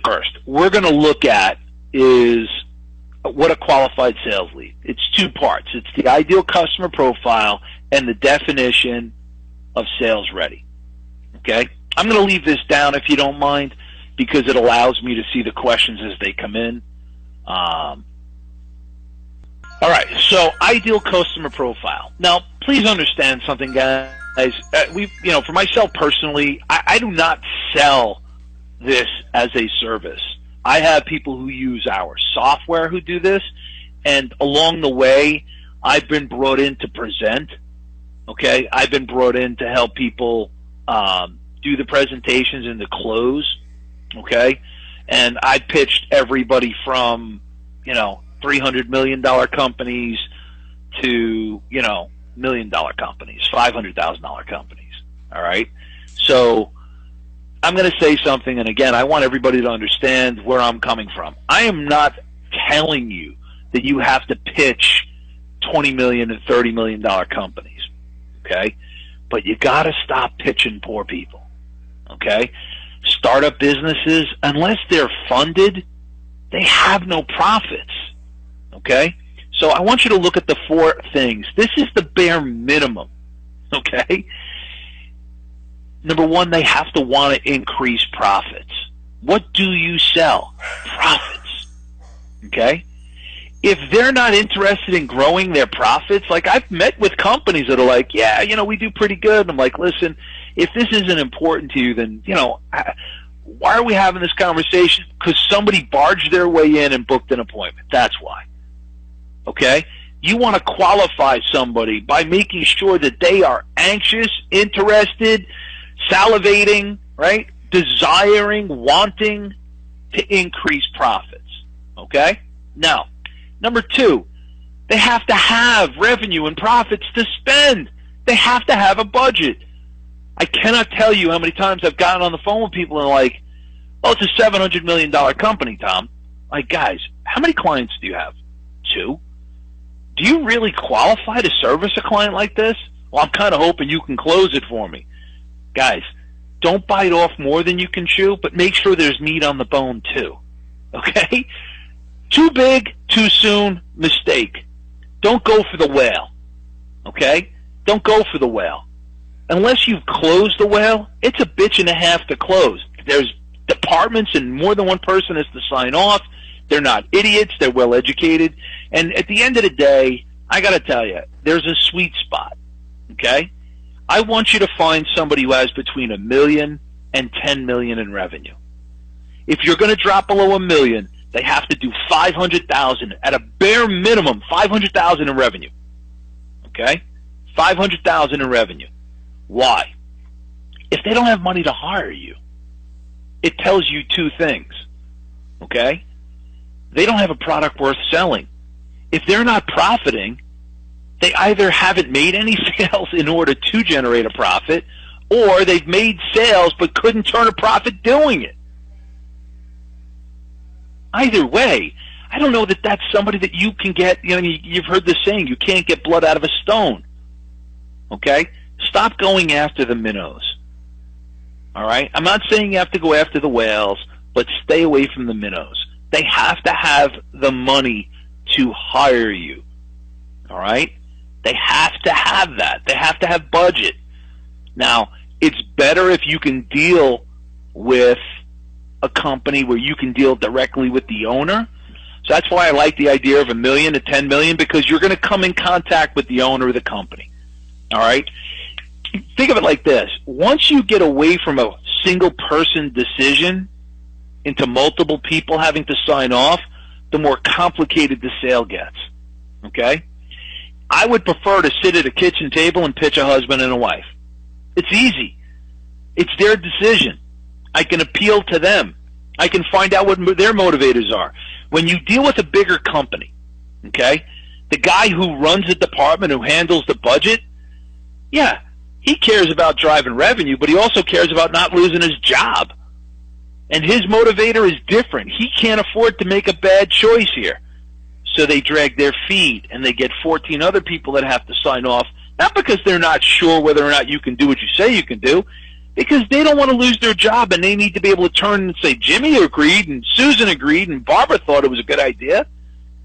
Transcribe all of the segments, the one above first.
first we're going to look at is what a qualified sales lead. It's two parts. It's the ideal customer profile and the definition of sales ready. Okay? I'm going to leave this down if you don't mind, because it allows me to see the questions as they come in. All right, so ideal customer profile. Now, please understand something, guys. For myself personally, I do not sell this as a service. I have people who use our software who do this, and along the way, I've been brought in to present. Okay, I've been brought in to help people do the presentations and the close. Okay, and I pitched everybody from $300 million companies to $1 million companies, $500,000 companies. All right, so I'm going to say something, and again, I want everybody to understand where I'm coming from. I am not telling you that you have to pitch $20 million and $30 million companies, okay? But you got to stop pitching poor people, okay? Startup businesses, unless they're funded, they have no profits, okay? So I want you to look at the four things. This is the bare minimum, okay? Number one, they have to want to increase profits. What do you sell? Profits. Okay? If they're not interested in growing their profits, like I've met with companies that are like, yeah, we do pretty good. And I'm like, listen, if this isn't important to you, then, why are we having this conversation? Because somebody barged their way in and booked an appointment. That's why. Okay? You want to qualify somebody by making sure that they are anxious, interested, salivating, right? Desiring, wanting to increase profits. Okay? Now, number two, they have to have revenue and profits to spend. They have to have a budget. I cannot tell you how many times I've gotten on the phone with people and like, oh, it's a $700 million company, Tom. Like, guys, how many clients do you have? 2? Do you really qualify to service a client like this? Well, I'm kind of hoping you can close it for me. Guys, don't bite off more than you can chew, but make sure there's meat on the bone too. Okay? Too big, too soon, mistake. Don't go for the whale. Okay? Don't go for the whale. Unless you've closed the whale, it's a bitch and a half to close. There's departments and more than one person has to sign off. They're not idiots. They're well educated. And at the end of the day, I got to tell you, there's a sweet spot. Okay? I want you to find somebody who has between $1 million and $10 million in revenue. If you're going to drop below $1 million, they have to do $500,000 at a bare minimum, $500,000 in revenue. Okay? $500,000 in revenue. Why? If they don't have money to hire you, it tells you two things. Okay? They don't have a product worth selling. If they're not profiting, they either haven't made any sales in order to generate a profit, or they've made sales but couldn't turn a profit doing it. Either way, I don't know that that's somebody that you can get, you've heard the saying, you can't get blood out of a stone. Okay? Stop going after the minnows. All right? I'm not saying you have to go after the whales, but stay away from the minnows. They have to have the money to hire you. All right? They have to have that. They have to have budget. Now, it's better if you can deal with a company where you can deal directly with the owner. So that's why I like the idea of $1 million to $10 million, because you're going to come in contact with the owner of the company. All right? Think of it like this. Once you get away from a single person decision into multiple people having to sign off, the more complicated the sale gets. Okay? I would prefer to sit at a kitchen table and pitch a husband and a wife. It's easy. It's their decision. I can appeal to them. I can find out what their motivators are. When you deal with a bigger company, okay, the guy who runs the department, who handles the budget, yeah, he cares about driving revenue, but he also cares about not losing his job. And his motivator is different. He can't afford to make a bad choice here. So they drag their feet, and they get 14 other people that have to sign off, not because they're not sure whether or not you can do what you say you can do, Because they don't want to lose their job, and they need to be able to turn and say, Jimmy agreed, and Susan agreed, and Barbara thought it was a good idea.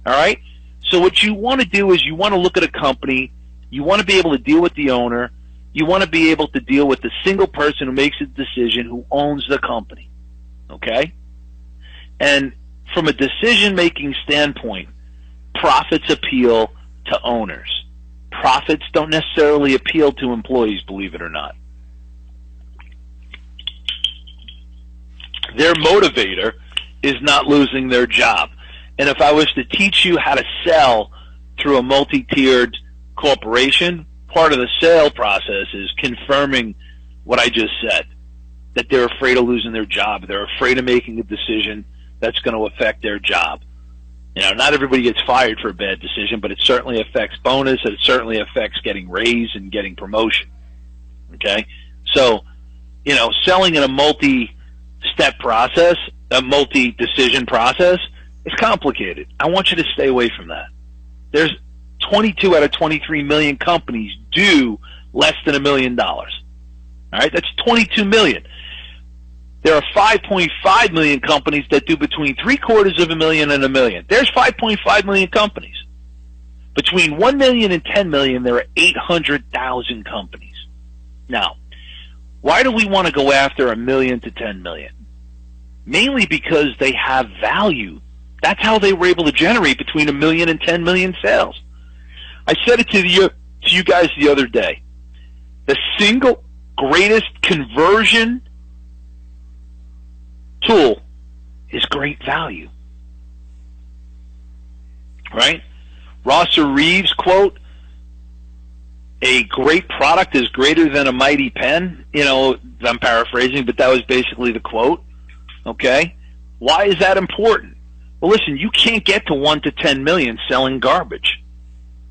All right? So what you want to do is you want to look at a company. You want to be able to deal with the owner. You want to be able to deal with the single person who makes a decision, who owns the company. Okay? And from a decision-making standpoint, profits appeal to owners. Profits don't necessarily appeal to employees, believe it or not. Their motivator is not losing their job. And if I was to teach you how to sell through a multi-tiered corporation, part of the sale process is confirming what I just said, that they're afraid of losing their job. They're afraid of making a decision that's going to affect their job. You know, not everybody gets fired for a bad decision, but it certainly affects bonus, and it certainly affects getting raise and getting promotion. Okay? So, you know, selling in a multi-step process, a multi-decision process, is complicated. I want you to stay away from that. There's 22 out of 23 million companies do less than $1 million. All right? That's 22 million. There are 5.5 million companies that do between $750,000 and $1 million. There's 5.5 million companies. Between 1 million and 10 million, there are 800,000 companies. Now, why do we want to go after 1 million to 10 million? Mainly because they have value. That's how they were able to generate between 1 million and 10 million sales. I said it to you guys the other day. The single greatest conversion tool is great value. Right? Rosser Reeves quote, a great product is greater than a mighty pen. You know, I'm paraphrasing, but that was basically the quote. Okay? Why is that important? Well, listen, you can't get to 1 to 10 million selling garbage.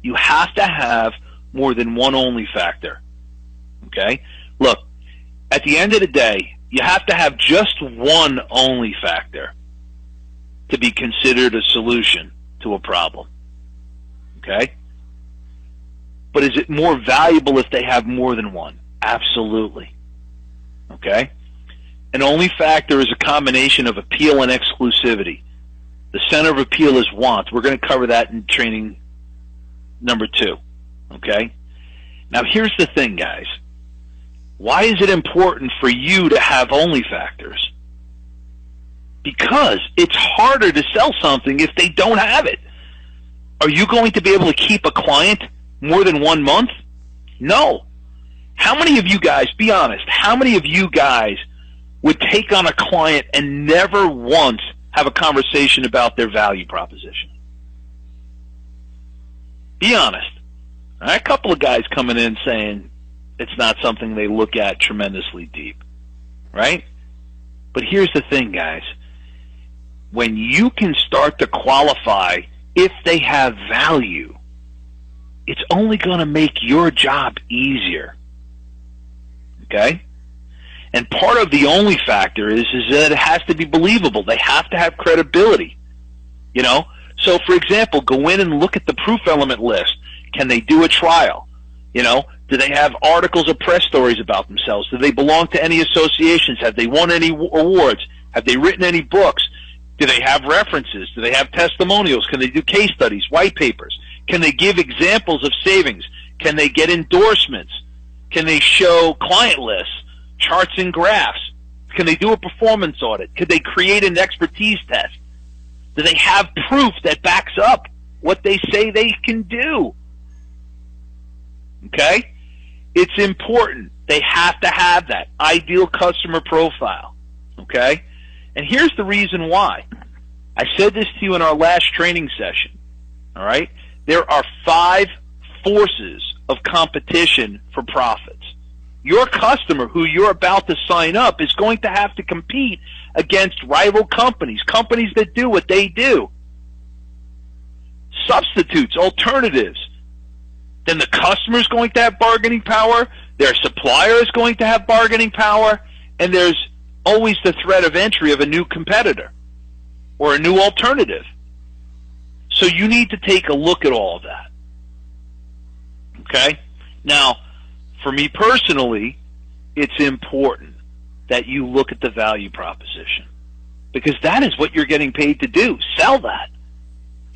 You have to have more than one only factor. Okay? Look, at the end of the day, you have to have just one only factor to be considered a solution to a problem. Okay? But is it more valuable if they have more than one? Absolutely. Okay? An only factor is a combination of appeal and exclusivity. The center of appeal is want. We're going to cover that in training number 2. Okay? Now here's the thing, guys. Why is it important for you to have only factors? Because it's harder to sell something if they don't have it. Are you going to be able to keep a client more than 1 month? No. How many of you guys, be honest, how many of you guys would take on a client and never once have a conversation about their value proposition? Be honest. All right, a couple of guys coming in saying it's not something they look at tremendously deep, right? But here's the thing, guys. When you can start to qualify if they have value, it's only going to make your job easier. Okay? And part of the only factor is that it has to be believable. They have to have credibility. You know? So, for example, go in and look at the proof element list. Can they do a trial? You know? Do they have articles or press stories about themselves? Do they belong to any associations? Have they won any awards? Have they written any books? Do they have references? Do they have testimonials? Can they do case studies, white papers? Can they give examples of savings? Can they get endorsements? Can they show client lists, charts and graphs? Can they do a performance audit? Could they create an expertise test? Do they have proof that backs up what they say they can do? Okay? It's important. They have to have that ideal customer profile. Okay? And here's the reason why. I said this to you in our last training session. All right? There are 5 forces of competition for profits. Your customer who you're about to sign up is going to have to compete against rival companies, companies that do what they do. Substitutes, alternatives. Then the customer is going to have bargaining power, their supplier is going to have bargaining power, and there's always the threat of entry of a new competitor or a new alternative. So you need to take a look at all of that. Okay? Now, for me personally, it's important that you look at the value proposition, because that is what you're getting paid to do, sell that.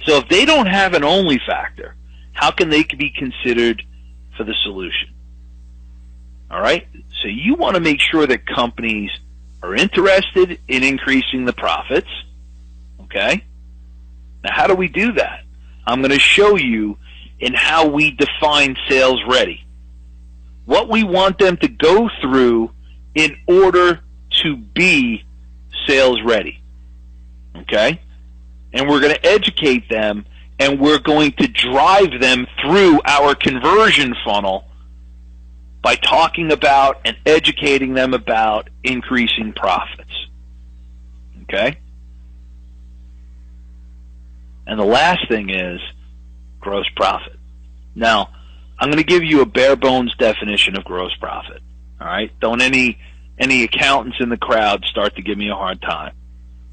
So if they don't have an only factor, how can they be considered for the solution? All right? So you want to make sure that companies are interested in increasing the profits. Okay? Now, how do we do that? I'm going to show you in how we define sales ready. What we want them to go through in order to be sales ready. Okay? And we're going to educate them, and we're going to drive them through our conversion funnel by talking about and educating them about increasing profits. Okay? And the last thing is gross profit. Now, I'm going to give you a bare bones definition of gross profit. All right? Don't any accountants in the crowd start to give me a hard time.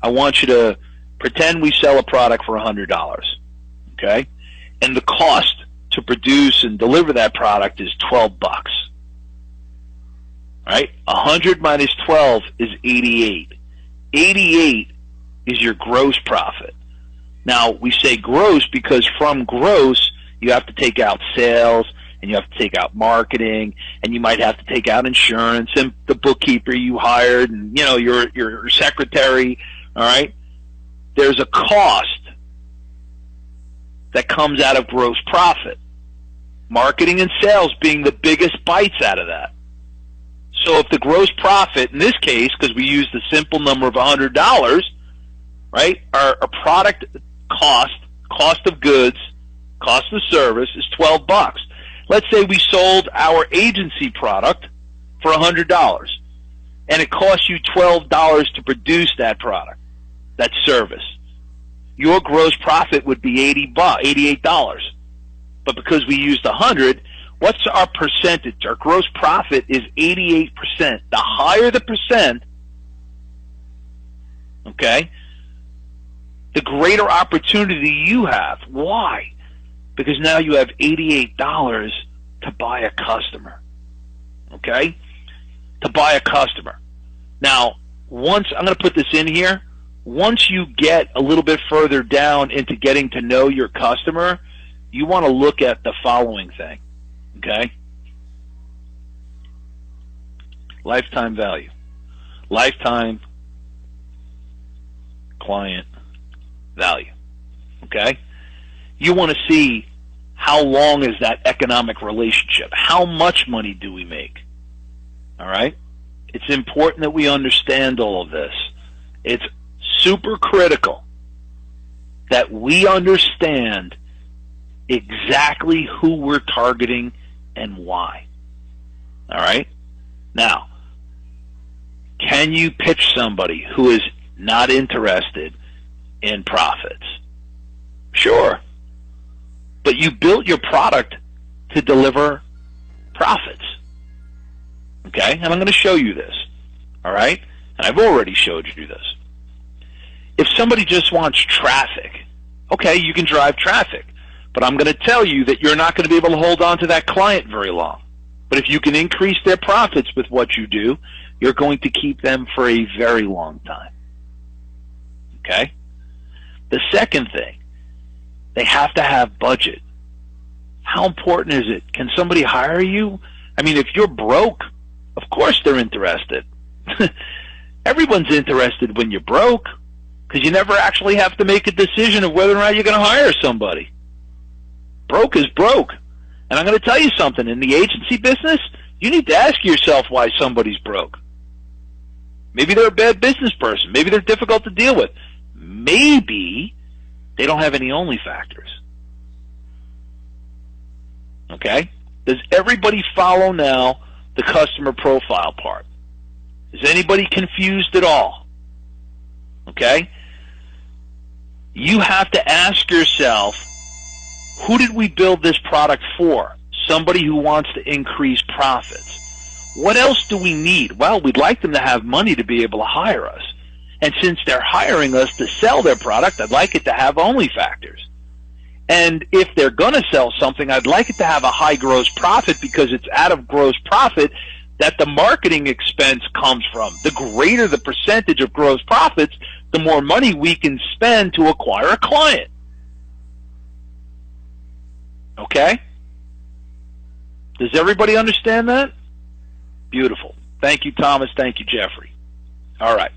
I want you to pretend we sell a product for $100. Okay? And the cost to produce and deliver that product is $12. Right? 100 minus 12 is 88. 88 is your gross profit. Now, we say gross because from gross, you have to take out sales, and you have to take out marketing, and you might have to take out insurance, and the bookkeeper you hired, and your secretary. All right? There's a cost that comes out of gross profit. Marketing and sales being the biggest bites out of that. So if the gross profit, in this case, because we use the simple number of $100, right, our product cost of goods, cost of service is $12. Let's say we sold our agency product for $100, and it costs you $12 to produce that product, that service. Your gross profit would be $88. But because we used 100, what's our percentage? Our gross profit is 88%. The higher the percent, okay, the greater opportunity you have. Why? Because now you have $88 to buy a customer. Okay? To buy a customer. Now, once, I'm going to put this in here, once you get a little bit further down into getting to know your customer, you want to look at the following thing. Okay? Lifetime value. Lifetime client value. Okay? You want to see how long is that economic relationship? How much money do we make? All right? It's important that we understand all of this. It's super critical that we understand exactly who we're targeting and why. All right? Now, can you pitch somebody who is not interested in profits? Sure. But you built your product to deliver profits. Okay? And I'm going to show you this. All right? And I've already showed you this. If somebody just wants traffic, okay, you can drive traffic. But I'm going to tell you that you're not going to be able to hold on to that client very long. But if you can increase their profits with what you do, you're going to keep them for a very long time. Okay? The second thing, they have to have budget. How important is it? Can somebody hire you? I mean, if you're broke, of course they're interested. Everyone's interested when you're broke, because you never actually have to make a decision of whether or not you're going to hire somebody. Broke is broke. And I'm going to tell you something. In the agency business, you need to ask yourself why somebody's broke. Maybe they're a bad business person. Maybe they're difficult to deal with. Maybe they don't have any only factors. Okay? Does everybody follow now the customer profile part? Is anybody confused at all? Okay? You have to ask yourself, who did we build this product for? Somebody who wants to increase profits. What else do we need? Well, we'd like them to have money to be able to hire us. And since they're hiring us to sell their product, I'd like it to have only factors. And if they're going to sell something, I'd like it to have a high gross profit, because it's out of gross profit that the marketing expense comes from. The greater the percentage of gross profits, the more money we can spend to acquire a client. Okay? Does everybody understand that? Beautiful. Thank you, Thomas. Thank you, Jeffrey. All right.